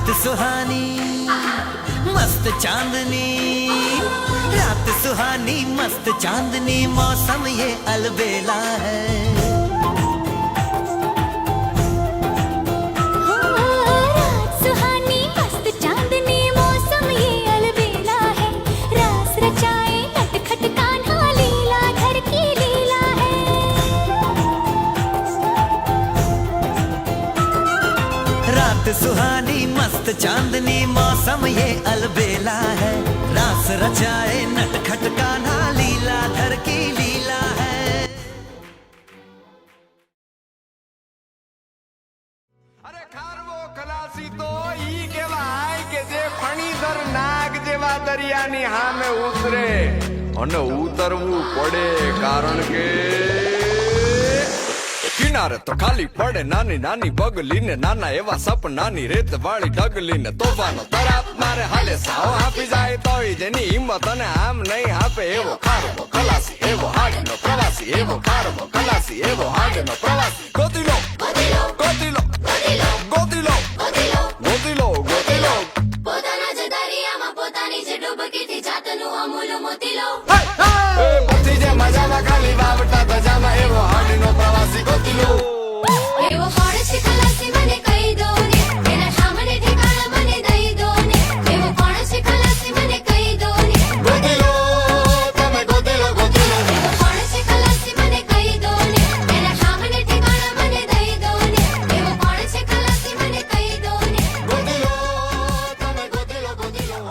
रात सुहानी मस्त चांदनी, रात सुहानी मस्त चांदनी, मौसम ये अलबेला है। रात सुहानी मस्त चांदनी, मौसम ये अलबेला है। रास रचाए नटखट कान्हा, लीला घर की लीला है। रात सुहानी मस्त चांदनी, मौसम ये अलबेला है। रास रचाए नटखट कान्हा, लीला धर की लीला है। અરે ખારવો ખલાસી તો ઈ કહેવાય કે જે ફણીધર નાગ જેવા દરિયાની સામે ઉતરે અને ઉતરવું પડે, કારણ કે કિનારે તો ખાલી પડે નાની નાની બગલીને, નાના એવા સપનાની રેત વાળી ડગલીને, તોફાનો તરાપ મારે હાલે સાવ આપી જાય તોય જેની હિંમત અને આમ નહીં આપે એવો ખારવો ખલાસી, એવો હાડનો પ્રવાસી, એવો ખારવો ખલાસી, એવો હાડનો પ્રવાસી. ગોતી લો ગોતી લો ગોતી લો ગોતી લો ગોતી લો, પોતાના જ દરિયામાં પોતાની જ ડૂબકીથી જાતનું અમૂલ મોતી લો. એ પતિ જે મજામાં ખાલી વાવટા ધજામાં, એવો હાડનો પ્રવાસી ગોતી લો. એવો કોણ છે ખલાસી મને કહી દો ને, એના સામને ઠેકાણા મને દઈ દો ને. એવો કોણ છે ખલાસી મને કહી દો ને, ગોતી લો તમે ગોતી લો ગોતી લો. એવો કોણ છે ખલાસી મને કહી દો ને, એના સામને ઠેકાણા મને દઈ દો ને. એવો કોણ છે ખલાસી મને કહી દો ને. ગોતી લો તમે ગોતી લો ગોતી લો.